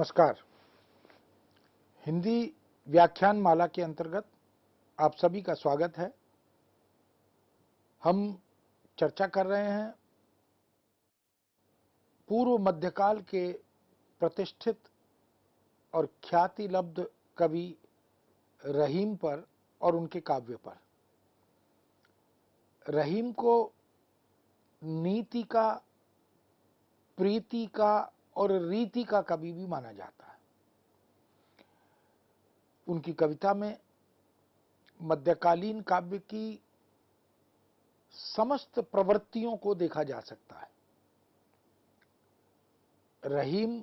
नमस्कार। हिंदी व्याख्यान माला के अंतर्गत आप सभी का स्वागत है। हम चर्चा कर रहे हैं पूर्व मध्यकाल के प्रतिष्ठित और ख्याति लब्ध कवि रहीम पर और उनके काव्य पर। रहीम को नीति का, प्रीति का और रीति का कवि भी माना जाता है। उनकी कविता में मध्यकालीन काव्य की समस्त प्रवृत्तियों को देखा जा सकता है। रहीम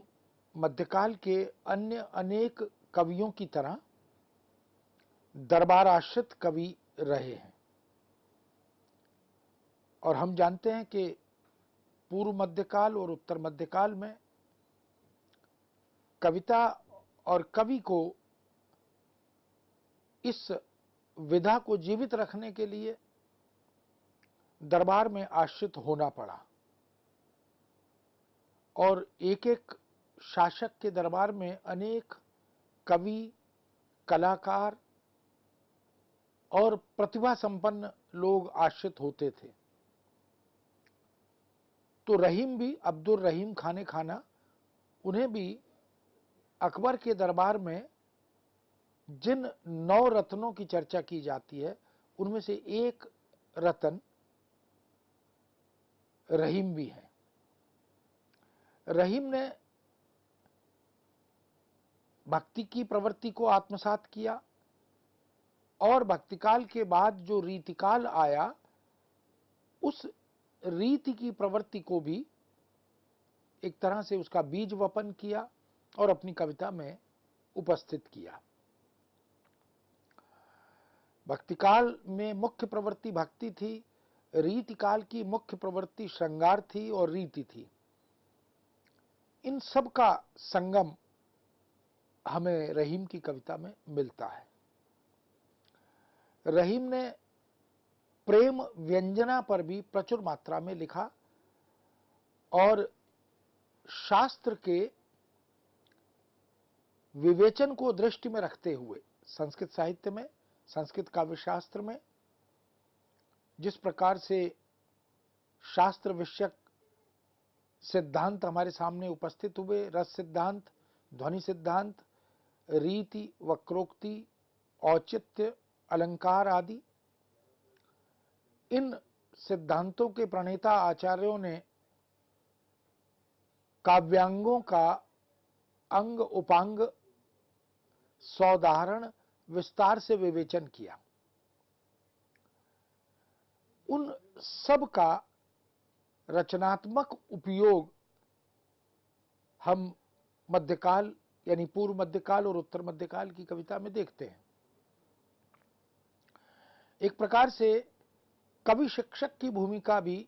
मध्यकाल के अन्य अनेक कवियों की तरह दरबार आश्रित कवि रहे हैं और हम जानते हैं कि पूर्व मध्यकाल और उत्तर मध्यकाल में कविता और कवि को इस विधा को जीवित रखने के लिए दरबार में आश्रित होना पड़ा और एक एक शासक के दरबार में अनेक कवि, कलाकार और प्रतिभा संपन्न लोग आश्रित होते थे। तो रहीम भी, अब्दुल रहीम खाने खाना, उन्हें भी अकबर के दरबार में जिन 9 रत्नों की चर्चा की जाती है उनमें से एक रत्न रहीम भी है। रहीम ने भक्ति की प्रवृत्ति को आत्मसात किया और भक्तिकाल के बाद जो रीतिकाल आया उस रीति की प्रवृत्ति को भी एक तरह से उसका बीज वपन किया और अपनी कविता में उपस्थित किया। भक्तिकाल में मुख्य प्रवृत्ति भक्ति थी, रीतिकाल की मुख्य प्रवृत्ति श्रृंगार थी और रीति थी। इन सब का संगम हमें रहीम की कविता में मिलता है। रहीम ने प्रेम व्यंजना पर भी प्रचुर मात्रा में लिखा और शास्त्र के विवेचन को दृष्टि में रखते हुए संस्कृत साहित्य में, संस्कृत काव्य शास्त्र में जिस प्रकार से शास्त्र विषयक सिद्धांत हमारे सामने उपस्थित हुए, रस सिद्धांत, ध्वनि सिद्धांत, रीति, वक्रोक्ति, औचित्य, अलंकार आदि, इन सिद्धांतों के प्रणेता आचार्यों ने काव्यांगों का अंग उपांग सौदाहरण विस्तार से विवेचन किया। उन सब का रचनात्मक उपयोग हम मध्यकाल यानी पूर्व मध्यकाल और उत्तर मध्यकाल की कविता में देखते हैं। एक प्रकार से कवि शिक्षक की भूमिका भी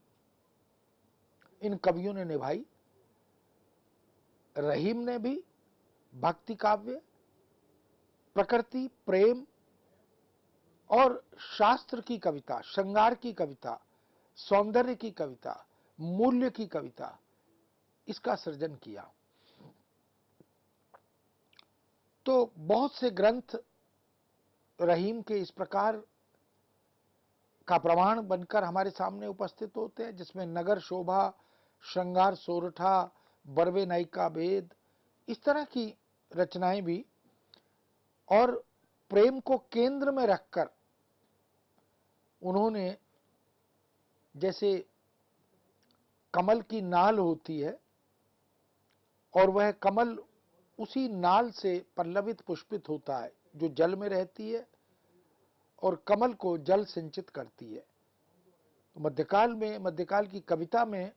इन कवियों ने निभाई। रहीम ने भी भक्ति काव्य, प्रकृति, प्रेम और शास्त्र की कविता, श्रृंगार की कविता, सौंदर्य की कविता, मूल्य की कविता, इसका सृजन किया। तो बहुत से ग्रंथ रहीम के इस प्रकार का प्रमाण बनकर हमारे सामने उपस्थित होते हैं, जिसमें नगर शोभा, श्रृंगार सोरठा, बरवे नायिका भेद, इस तरह की रचनाएं भी, और प्रेम को केंद्र में रखकर उन्होंने, जैसे कमल की नाल होती है और वह कमल उसी नाल से पल्लवित पुष्पित होता है जो जल में रहती है और कमल को जल सिंचित करती है। तो मध्यकाल की कविता में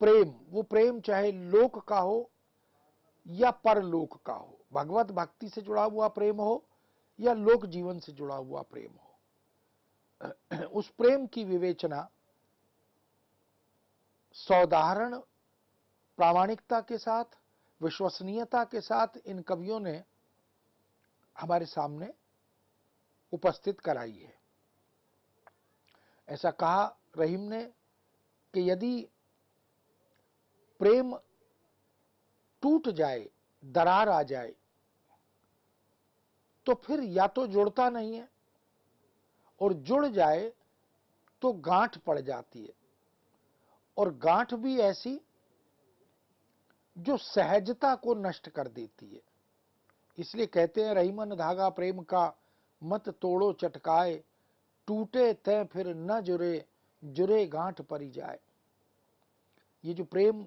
प्रेम, वो प्रेम चाहे लोक का हो या परलोक का हो, भगवत भक्ति से जुड़ा हुआ प्रेम हो या लोक जीवन से जुड़ा हुआ प्रेम हो, उस प्रेम की विवेचना सौदाहरण प्रामाणिकता के साथ, विश्वसनीयता के साथ इन कवियों ने हमारे सामने उपस्थित कराई है। ऐसा कहा रहीम ने कि यदि प्रेम टूट जाए दरार आ जाए तो फिर या तो जुड़ता नहीं है, और जुड़ जाए तो गांठ पड़ जाती है, और गांठ भी ऐसी जो सहजता को नष्ट कर देती है। इसलिए कहते हैं, रहीमन धागा प्रेम का मत तोड़ो चटकाए, टूटे तय फिर न जुरे, जुरे गांठ परी जाए। ये जो प्रेम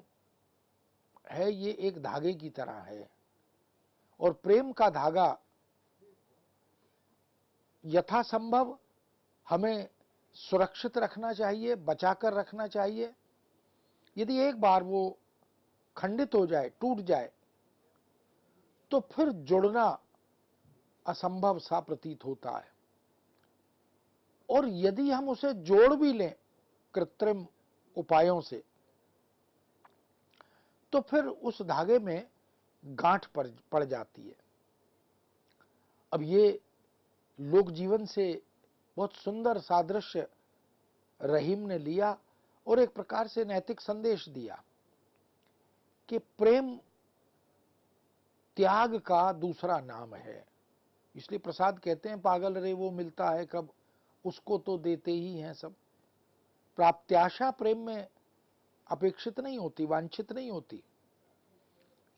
है ये एक धागे की तरह है, और प्रेम का धागा यथासंभव हमें सुरक्षित रखना चाहिए, बचाकर रखना चाहिए। यदि एक बार वो खंडित हो जाए, टूट जाए, तो फिर जुड़ना असंभव सा प्रतीत होता है। और यदि हम उसे जोड़ भी लें कृत्रिम उपायों से, तो फिर उस धागे में गांठ पड़ जाती है। अब ये लोक जीवन से बहुत सुंदर सादृश्य रहीम ने लिया और एक प्रकार से नैतिक संदेश दिया कि प्रेम त्याग का दूसरा नाम है। इसलिए प्रसाद कहते हैं, पागल रे वो मिलता है कब, उसको तो देते ही हैं सब। प्राप्त्याशा प्रेम में अपेक्षित नहीं होती, वांछित नहीं होती।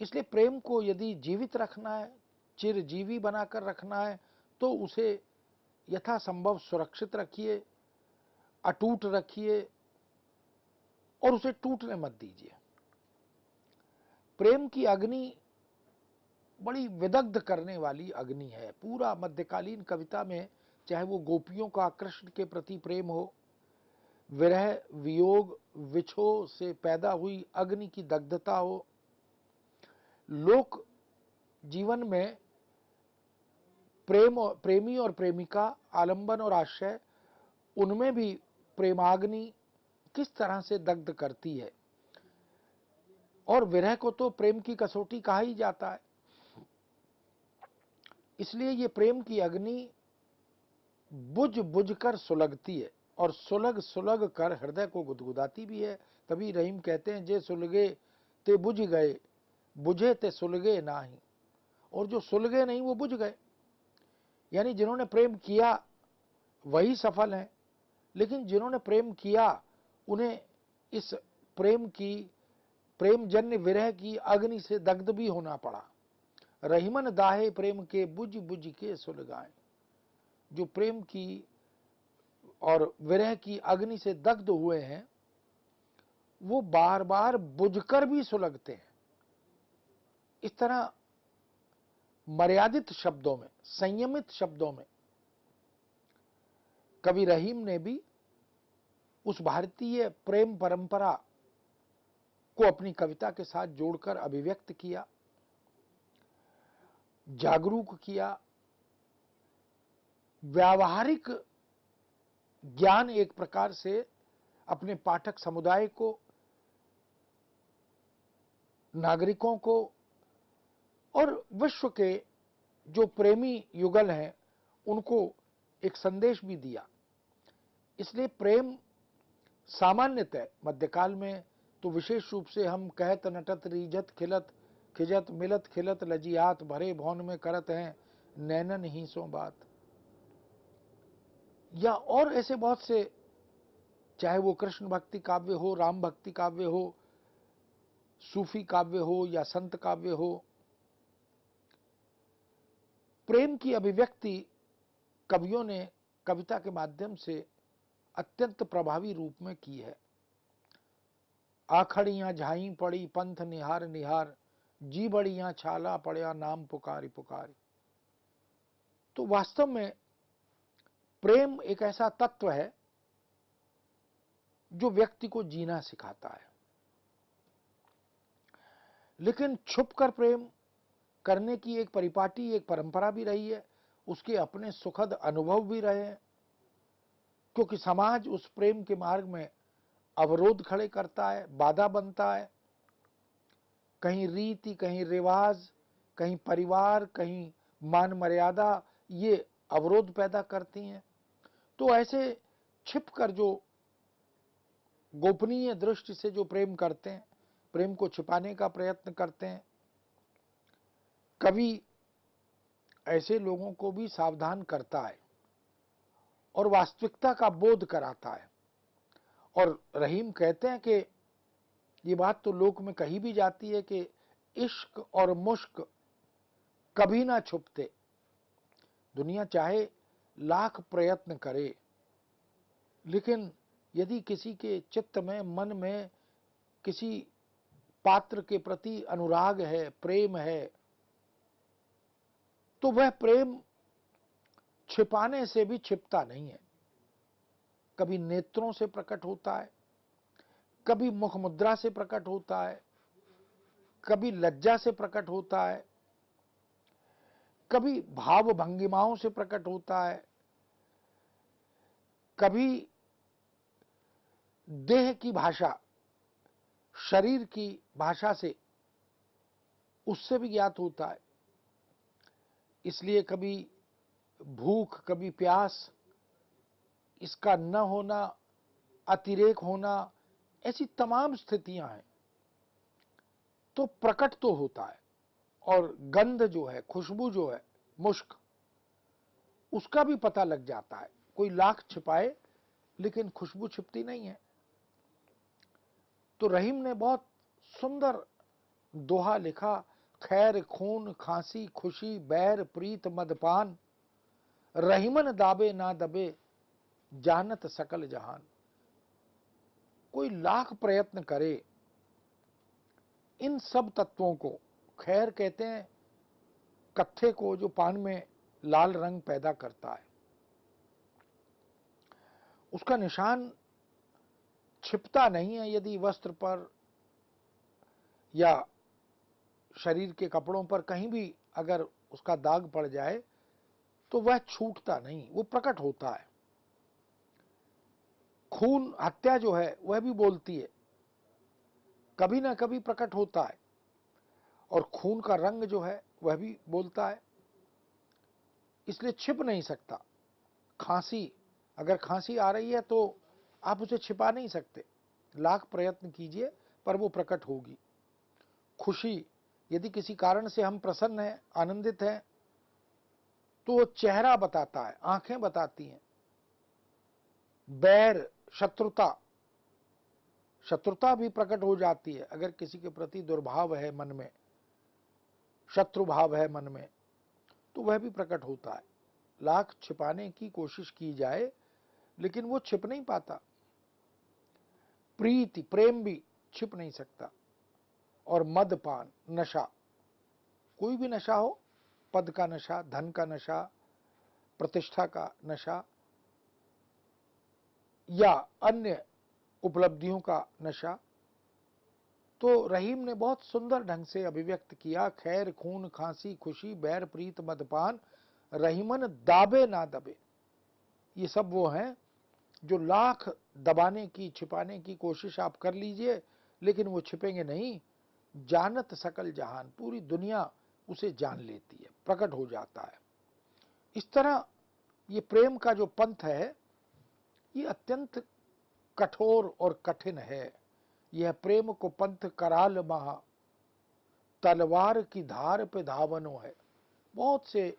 इसलिए प्रेम को यदि जीवित रखना है, चिरजीवी बनाकर रखना है, तो उसे यथासंभव सुरक्षित रखिए, अटूट रखिए, और उसे टूटने मत दीजिए। प्रेम की अग्नि बड़ी विदग्ध करने वाली अग्नि है। पूरा मध्यकालीन कविता में, चाहे वो गोपियों का कृष्ण के प्रति प्रेम हो, विरह वियोग विछोह से पैदा हुई अग्नि की दग्धता हो, लोक जीवन में प्रेमी और प्रेमिका, आलंबन और आश्रय, उनमें भी प्रेमाग्नि किस तरह से दग्ध करती है। और विरह को तो प्रेम की कसौटी कहा ही जाता है। इसलिए ये प्रेम की अग्नि बुझ बुझ कर सुलगती है, और सुलग सुलग कर हृदय को गुदगुदाती भी है। तभी रहीम कहते हैं, जे सुलगे ते बुझ गए, बुझे ते सुलगे नाही। और जो सुलगे नहीं वो बुझ गए, यानी जिन्होंने प्रेम किया वही सफल हैं, लेकिन जिन्होंने प्रेम किया उन्हें इस प्रेमजन्य विरह की अग्नि से दग्ध भी होना पड़ा। रहीमन दाहे प्रेम के बुझ बुझ के सुलगाए। जो प्रेम की और विरह की अग्नि से दग्ध हुए हैं, वो बार बार बुझकर भी सुलगते हैं। इस तरह मर्यादित शब्दों में, संयमित शब्दों में कवि रहीम ने भी उस भारतीय प्रेम परंपरा को अपनी कविता के साथ जोड़कर अभिव्यक्त किया, जागरूक किया। व्यावहारिक ज्ञान एक प्रकार से अपने पाठक समुदाय को, नागरिकों को और विश्व के जो प्रेमी युगल हैं उनको एक संदेश भी दिया। इसलिए प्रेम सामान्यतः मध्यकाल में तो विशेष रूप से हम कहत नटत रीझत खिलत खिजत मिलत खिलत लजियात भरे भौन में करत हैं नैनन ही सो बात, या और ऐसे बहुत से, चाहे वो कृष्ण भक्ति काव्य हो, राम भक्ति काव्य हो, सूफी काव्य हो या संत काव्य हो, प्रेम की अभिव्यक्ति कवियों ने कविता के माध्यम से अत्यंत प्रभावी रूप में की है। आखड़ियां झाई पड़ी पंथ निहार निहार, जी बड़ियां छाला पड़या नाम पुकारी पुकारी। तो वास्तव में प्रेम एक ऐसा तत्व है जो व्यक्ति को जीना सिखाता है। लेकिन छुपकर प्रेम करने की एक परिपाटी, एक परंपरा भी रही है, उसके अपने सुखद अनुभव भी रहे हैं, क्योंकि समाज उस प्रेम के मार्ग में अवरोध खड़े करता है, बाधा बनता है। कहीं रीति, कहीं रिवाज, कहीं परिवार, कहीं मान मर्यादा, ये अवरोध पैदा करती हैं। तो ऐसे छिपकर जो गोपनीय दृष्टि से जो प्रेम करते हैं, प्रेम को छिपाने का प्रयत्न करते हैं, कवि ऐसे लोगों को भी सावधान करता है और वास्तविकता का बोध कराता है। और रहीम कहते हैं कि ये बात तो लोक में कही भी जाती है कि इश्क और मुश्क कभी ना छुपते। दुनिया चाहे लाख प्रयत्न करे, लेकिन यदि किसी के चित्त में, मन में किसी पात्र के प्रति अनुराग है, प्रेम है, तो वह प्रेम छिपाने से भी छिपता नहीं है। कभी नेत्रों से प्रकट होता है, कभी मुख मुद्रा से प्रकट होता है, कभी लज्जा से प्रकट होता है, कभी भाव भंगिमाओं से प्रकट होता है, कभी देह की भाषा, शरीर की भाषा से, उससे भी ज्ञात होता है। इसलिए कभी भूख, कभी प्यास, इसका न होना, अतिरेक होना, ऐसी तमाम स्थितियां हैं, तो प्रकट तो होता है। और गंध जो है, खुशबू जो है, मुश्क, उसका भी पता लग जाता है। कोई लाख छिपाए लेकिन खुशबू छिपती नहीं है। तो रहीम ने बहुत सुंदर दोहा लिखा, खैर खून खांसी खुशी बैर प्रीत मदपान, रहीमन दाबे ना दबे जानत सकल जहान। कोई लाख प्रयत्न करे, इन सब तत्वों को, खैर कहते हैं कत्थे को जो पान में लाल रंग पैदा करता है, उसका निशान छिपता नहीं है। यदि वस्त्र पर या शरीर के कपड़ों पर कहीं भी अगर उसका दाग पड़ जाए तो वह छूटता नहीं, वो प्रकट होता है। खून, हत्या जो है वह भी बोलती है, कभी ना कभी प्रकट होता है। और खून का रंग जो है वह भी बोलता है, इसलिए छिप नहीं सकता। खांसी, अगर खांसी आ रही है तो आप उसे छिपा नहीं सकते, लाख प्रयत्न कीजिए पर वो प्रकट होगी। खुशी, यदि किसी कारण से हम प्रसन्न हैं, आनंदित हैं, तो वो चेहरा बताता है, आंखें बताती हैं। बैर, शत्रुता, शत्रुता भी प्रकट हो जाती है। अगर किसी के प्रति दुर्भाव है मन में, शत्रु भाव है मन में, तो वह भी प्रकट होता है। लाख छिपाने की कोशिश की जाए लेकिन वो छिप नहीं पाता। प्रीति, प्रेम भी छिप नहीं सकता। और मदपान, नशा, कोई भी नशा हो, पद का नशा, धन का नशा, प्रतिष्ठा का नशा या अन्य उपलब्धियों का नशा, तो रहीम ने बहुत सुंदर ढंग से अभिव्यक्त किया, खैर खून खांसी खुशी बैर प्रीत मदपान, रहीमन दाबे ना दबे। ये सब वो हैं जो लाख दबाने की, छिपाने की कोशिश आप कर लीजिए लेकिन वो छिपेंगे नहीं। जानत सकल जहान, पूरी दुनिया उसे जान लेती है, प्रकट हो जाता है। इस तरह ये प्रेम का जो पंथ है ये अत्यंत कठोर और कठिन है। यह प्रेम को पंथ कराल महा, तलवार की धार पे धावनो है। बहुत से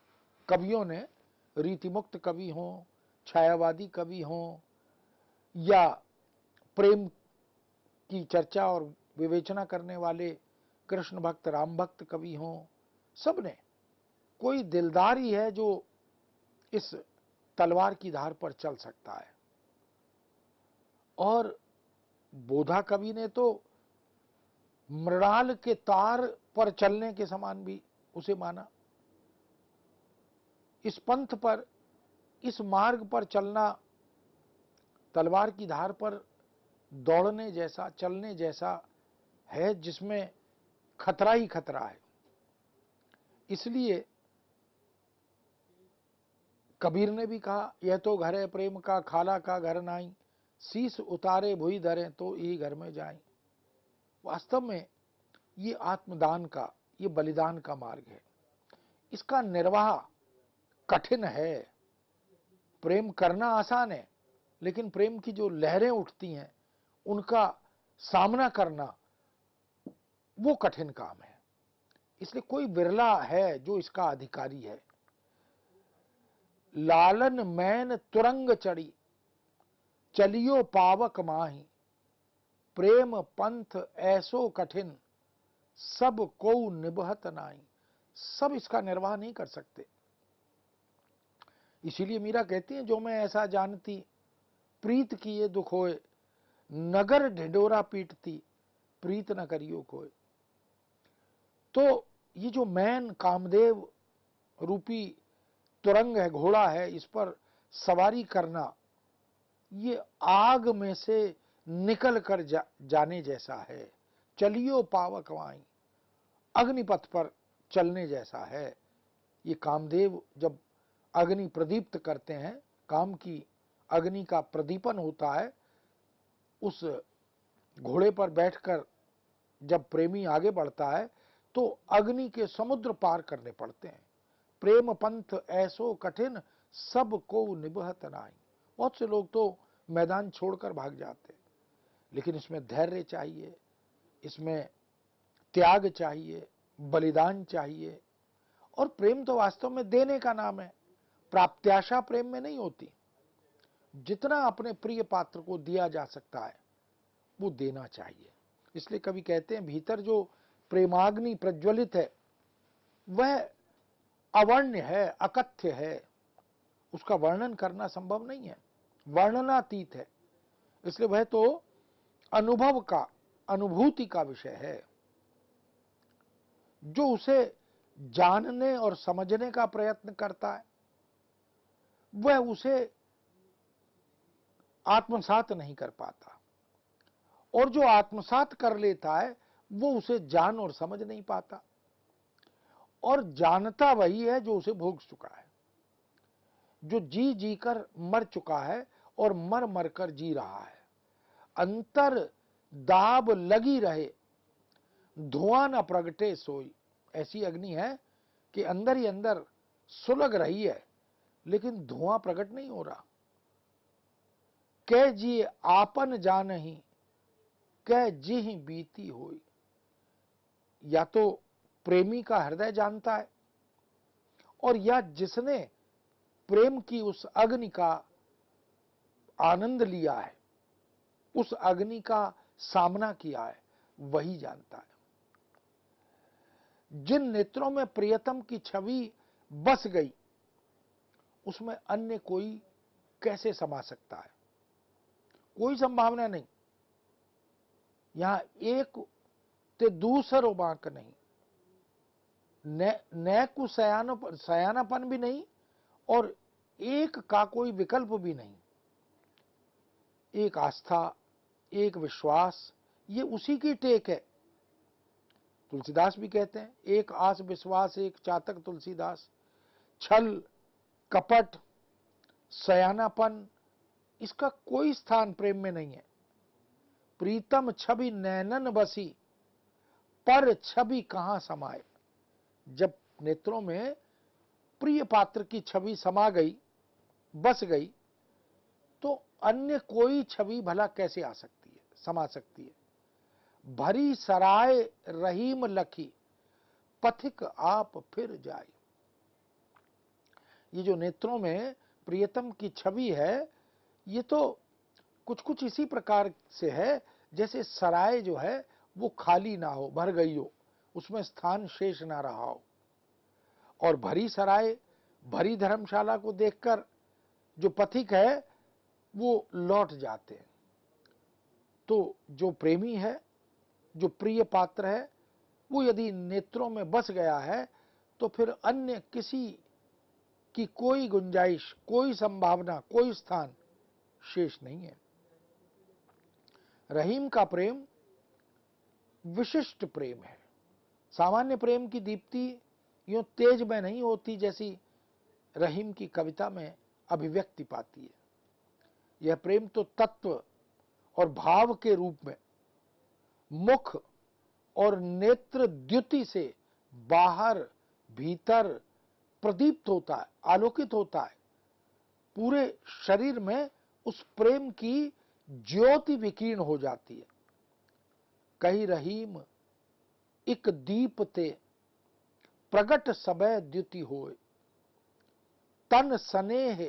कवियों ने, रीतिमुक्त कवि हों, छायावादी कवि हों, या प्रेम की चर्चा और विवेचना करने वाले कृष्ण भक्त, राम भक्त कवि हों, सबने, कोई दिलदार ही है जो इस तलवार की धार पर चल सकता है। और बोधा कवि ने तो मृणाल के तार पर चलने के समान भी उसे माना। इस पंथ पर, इस मार्ग पर चलना तलवार की धार पर दौड़ने जैसा, चलने जैसा है, जिसमें खतरा ही खतरा है। इसलिए कबीर ने भी कहा, यह तो घर है प्रेम का, खाला का घर नाई, शीस उतारे भुई धरे तो यही घर में जाए। वास्तव में ये आत्मदान का, ये बलिदान का मार्ग है। इसका निर्वाह कठिन है। प्रेम करना आसान है, लेकिन प्रेम की जो लहरें उठती हैं उनका सामना करना वो कठिन काम है। इसलिए कोई विरला है जो इसका अधिकारी है। लालन मैन तुरंग चढ़ी, चलियो पावक माही, प्रेम पंथ ऐसो कठिन, सब को निबहत नाई। सब इसका निर्वाह नहीं कर सकते। इसीलिए मीरा कहती है, जो मैं ऐसा जानती, प्रीत किए दुख होए, नगर ढिंडोरा पीटती, प्रीत न करियो कोई। तो ये जो मैन कामदेव रूपी तुरंग है, घोड़ा है, इस पर सवारी करना, ये आग में से निकल कर जाने जैसा है। चलियो पावक वाई, अग्निपथ पर चलने जैसा है। ये कामदेव जब अग्नि प्रदीप्त करते हैं, काम की अग्नि का प्रदीपन होता है, उस घोड़े पर बैठकर जब प्रेमी आगे बढ़ता है तो अग्नि के समुद्र पार करने पड़ते हैं। प्रेम पंथ ऐसो कठिन, सब को निबहत नाई। बहुत से लोग तो मैदान छोड़कर भाग जाते हैं, लेकिन इसमें धैर्य चाहिए, इसमें त्याग चाहिए, बलिदान चाहिए। और प्रेम तो वास्तव में देने का नाम है, प्राप्त्याशा प्रेम में नहीं होती। जितना अपने प्रिय पात्र को दिया जा सकता है वो देना चाहिए। इसलिए कभी कहते हैं, भीतर जो प्रेमाग्नि प्रज्वलित है वह अवर्ण्य है, अकथ्य है, उसका वर्णन करना संभव नहीं है, वर्णनातीत है। इसलिए वह तो अनुभव का, अनुभूति का विषय है। जो उसे जानने और समझने का प्रयत्न करता है वह उसे आत्मसात नहीं कर पाता, और जो आत्मसात कर लेता है वो उसे जान और समझ नहीं पाता। और जानता वही है जो उसे भोग चुका है, जो जी जी कर मर चुका है और मर मर कर जी रहा है। अंतर दाब लगी रहे, धुआं न प्रगटे सोई। ऐसी अग्नि है कि अंदर ही अंदर सुलग रही है, लेकिन धुआं प्रकट नहीं हो रहा। कह जी आपन जानहि, कह जी बीती होई। या तो प्रेमी का हृदय जानता है, और या जिसने प्रेम की उस अग्नि का आनंद लिया है, उस अग्नि का सामना किया है, वही जानता है। जिन नेत्रों में प्रियतम की छवि बस गई, उसमें अन्य कोई कैसे समा सकता है? कोई संभावना नहीं। यहां एक ते दूसरो बांक नहीं, न को सयानापन भी नहीं, और एक का कोई विकल्प भी नहीं। एक आस्था, एक विश्वास, ये उसी की टेक है। तुलसीदास भी कहते हैं, एक आस विश्वास एक चातक तुलसीदास। छल कपट सयानापन, इसका कोई स्थान प्रेम में नहीं है। प्रीतम छवि नैनन बसी, पर छवि कहां समाए। जब नेत्रों में प्रिय पात्र की छवि समा गई, बस गई, तो अन्य कोई छवि भला कैसे आ सकती है, समा सकती है। भरी सराय रहीम लखी, पथिक आप फिर जाए। ये जो नेत्रों में प्रियतम की छवि है, ये तो कुछ कुछ इसी प्रकार से है जैसे सराय जो है वो खाली ना हो, भर गई हो, उसमें स्थान शेष ना रहा हो। और भरी सराय, भरी धर्मशाला को देखकर जो पथिक है वो लौट जाते हैं। तो जो प्रेमी है, जो प्रिय पात्र है, वो यदि नेत्रों में बस गया है तो फिर अन्य किसी की कोई गुंजाइश, कोई संभावना, कोई स्थान शेष नहीं है। रहीम का प्रेम विशिष्ट प्रेम है। सामान्य प्रेम की दीप्ति यूं तेज में नहीं होती जैसी रहीम की कविता में अभिव्यक्ति पाती है। यह प्रेम तो तत्व और भाव के रूप में मुख और नेत्र द्युति से बाहर भीतर प्रदीप्त होता है, आलोकित होता है। पूरे शरीर में उस प्रेम की ज्योति विकीर्ण हो जाती है। कही रहीम एक दीप ते, प्रगट सबय द्युति होए, तन स्नेह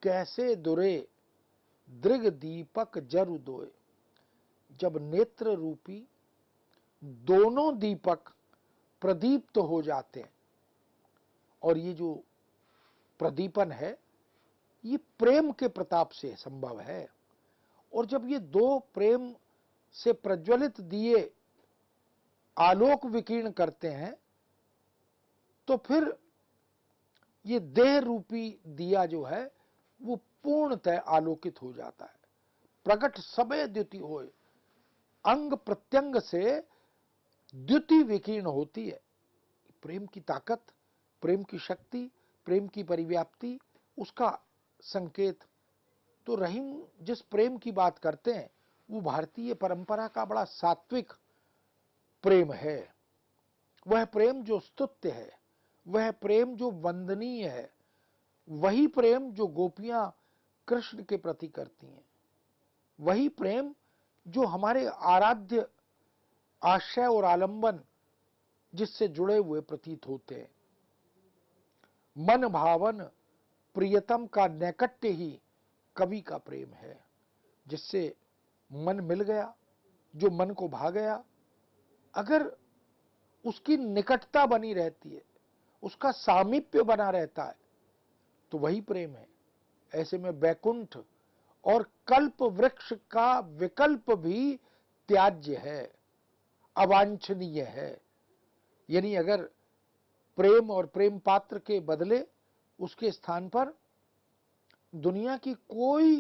कैसे दुरे, दृग दीपक जरु दोए। जब नेत्र रूपी दोनों दीपक प्रदीप्त हो जाते हैं, और ये जो प्रदीपन है ये प्रेम के प्रताप से संभव है, और जब ये दो प्रेम से प्रज्वलित दिए आलोक विकीर्ण करते हैं, तो फिर ये देह रूपी दिया जो है वो पूर्णतः आलोकित हो जाता है। प्रकट सबय द्युति होए, अंग प्रत्यंग से द्युति विकीर्ण होती है। प्रेम की ताकत, प्रेम की शक्ति, प्रेम की परिव्याप्ति, उसका संकेत। तो रहीम जिस प्रेम की बात करते हैं वो भारतीय परंपरा का बड़ा सात्विक प्रेम है। वह प्रेम जो स्तुत्य है, वह प्रेम जो वंदनीय है, वही प्रेम जो गोपियां कृष्ण के प्रति करती हैं, वही प्रेम जो हमारे आराध्य आश्रय और आलंबन जिससे जुड़े हुए प्रतीत होते हैं। मन भावन प्रियतम का नैकट्य ही कवि का प्रेम है, जिससे मन मिल गया, जो मन को भा गया। अगर उसकी निकटता बनी रहती है, उसका सामीप्य बना रहता है, तो वही प्रेम है। ऐसे में बैकुंठ और कल्प वृक्ष का विकल्प भी त्याज्य है, अवांछनीय है। यानी अगर प्रेम और प्रेम पात्र के बदले उसके स्थान पर दुनिया की कोई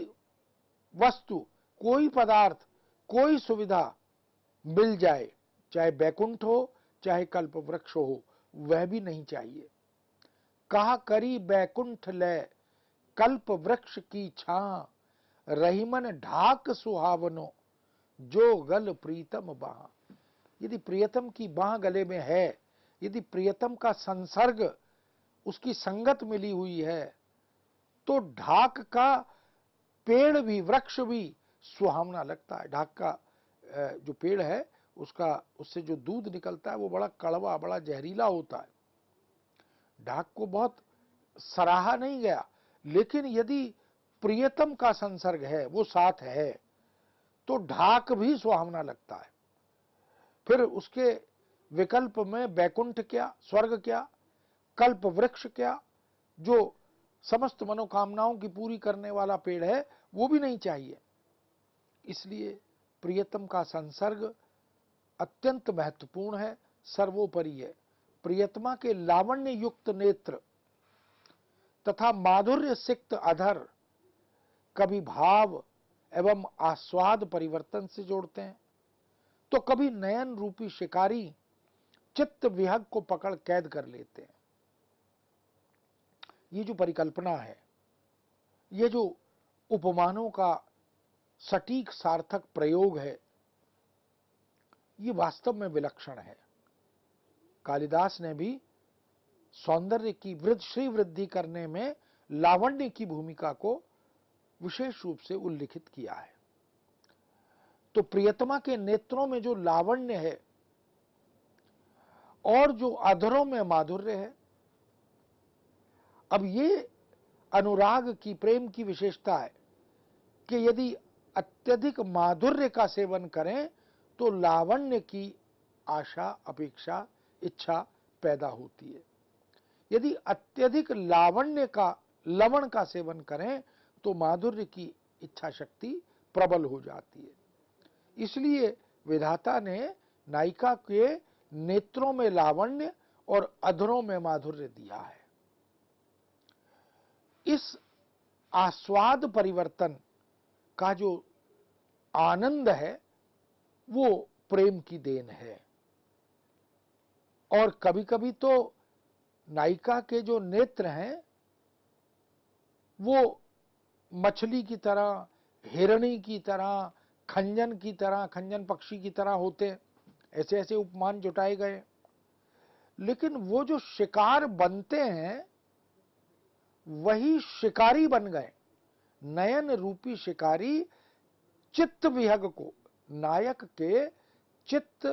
वस्तु, कोई पदार्थ, कोई सुविधा मिल जाए, चाहे बैकुंठ हो चाहे कल्प वृक्ष हो, वह भी नहीं चाहिए। कहा करी बैकुंठ ले कल्प वृक्ष की छां, रहीमन ढाक सुहावनो जो गल प्रीतम बाह। यदि प्रियतम की बाह गले में है, यदि प्रियतम का संसर्ग, उसकी संगत मिली हुई है, तो ढाक का पेड़ भी, वृक्ष भी सुहावना लगता है। ढाक का जो पेड़ है उसका, उससे जो दूध निकलता है वो बड़ा कड़वा, बड़ा जहरीला होता है। ढाक को बहुत सराहा नहीं गया, लेकिन यदि प्रियतम का संसर्ग है, वो साथ है, तो ढाक भी सुहावना लगता है। फिर उसके विकल्प में बैकुंठ क्या, स्वर्ग क्या, कल्प वृक्ष क्या, जो समस्त मनोकामनाओं की पूरी करने वाला पेड़ है, वो भी नहीं चाहिए। इसलिए प्रियतम का संसर्ग अत्यंत महत्वपूर्ण है, सर्वोपरि है। प्रियतमा के लावण्य युक्त नेत्र तथा माधुर्य सिक्त अधर कभी भाव एवं आस्वाद परिवर्तन से जोड़ते हैं, तो कभी नयन रूपी शिकारी चित्त विहग को पकड़ कैद कर लेते हैं। ये जो परिकल्पना है, ये जो उपमानों का सटीक सार्थक प्रयोग है, ये वास्तव में विलक्षण है। कालिदास ने भी सौंदर्य की श्री वृद्धि करने में लावण्य की भूमिका को विशेष रूप से उल्लिखित किया है। तो प्रियतमा के नेत्रों में जो लावण्य है और जो अधरों में माधुर्य है, अब ये अनुराग की, प्रेम की विशेषता है कि यदि अत्यधिक माधुर्य का सेवन करें तो लावण्य की आशा, अपेक्षा, इच्छा पैदा होती है। यदि अत्यधिक लावण्य का, लवण का सेवन करें तो माधुर्य की इच्छा शक्ति प्रबल हो जाती है। इसलिए विधाता ने नायिका के नेत्रों में लावण्य और अधरों में माधुर्य दिया है। इस आस्वाद परिवर्तन का जो आनंद है वो प्रेम की देन है। और कभी कभी तो नायिका के जो नेत्र हैं वो मछली की तरह, हिरणी की तरह, खंजन की तरह, खंजन पक्षी की तरह होते हैं। ऐसे ऐसे उपमान जुटाए गए। लेकिन वो जो शिकार बनते हैं वही शिकारी बन गए। नयन रूपी शिकारी चित्त विहग को, नायक के चित्त,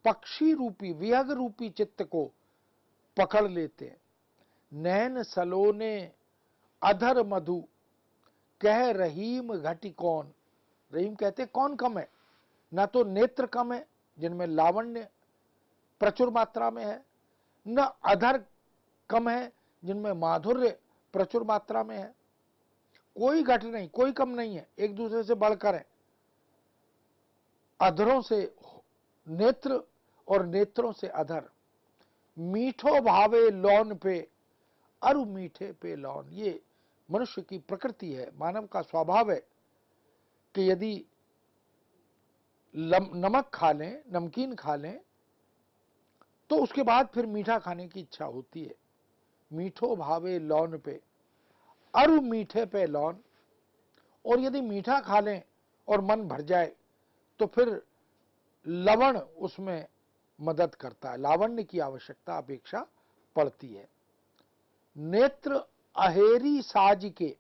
पक्षी रूपी, विहग रूपी चित्त को पकड़ लेते हैं। नैन सलोने अधर मधु, कह रहीम घटी कौन। रहीम कहते कौन कम है, ना तो नेत्र कम है जिनमें लावण्य प्रचुर मात्रा में है, न अधर कम है जिनमें माधुर्य प्रचुर मात्रा में है। कोई घट नहीं, कोई कम नहीं है, एक दूसरे से बढ़कर है। अधरों से नेत्र और नेत्रों से अधर। मीठो भावे लौन पे, अरु मीठे पे लौन। ये मनुष्य की प्रकृति है, मानव का स्वभाव है कि यदि नमक खा लें, नमकीन खा लें, तो उसके बाद फिर मीठा खाने की इच्छा होती है। मीठो भावे लौन पे, अरु मीठे पे लौन। और यदि मीठा खा लें और मन भर जाए तो फिर लवण उसमें मदद करता है, लावण्य की आवश्यकता अपेक्षा पड़ती है। नेत्र अहेरी साज के,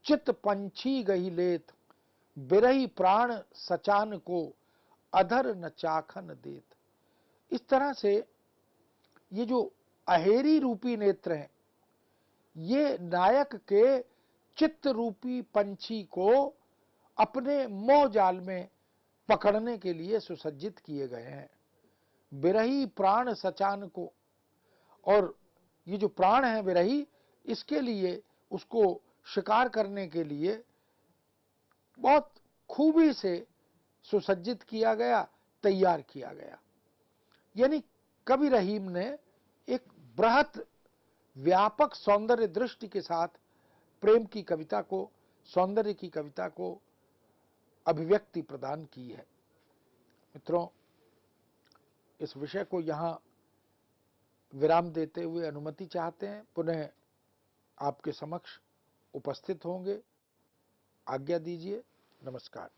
चित पंछी गही लेत, बिरही प्राण सचान को, अधर न चाखन देत। इस तरह से ये जो अहेरी रूपी नेत्र हैं, ये नायक के चित्त रूपी पंछी को अपने मोह जाल में पकड़ने के लिए सुसज्जित किए गए हैं। विरही प्राण सचान को, और ये जो प्राण है विरही, इसके लिए उसको शिकार करने के लिए बहुत खूबी से सुसज्जित किया गया, तैयार किया गया। यानी कवि रहीम ने एक बृहत व्यापक सौंदर्य दृष्टि के साथ प्रेम की कविता को, सौंदर्य की कविता को अभिव्यक्ति प्रदान की है। मित्रों, इस विषय को यहां विराम देते हुए अनुमति चाहते हैं, पुनः आपके समक्ष उपस्थित होंगे। आज्ञा दीजिए। नमस्कार।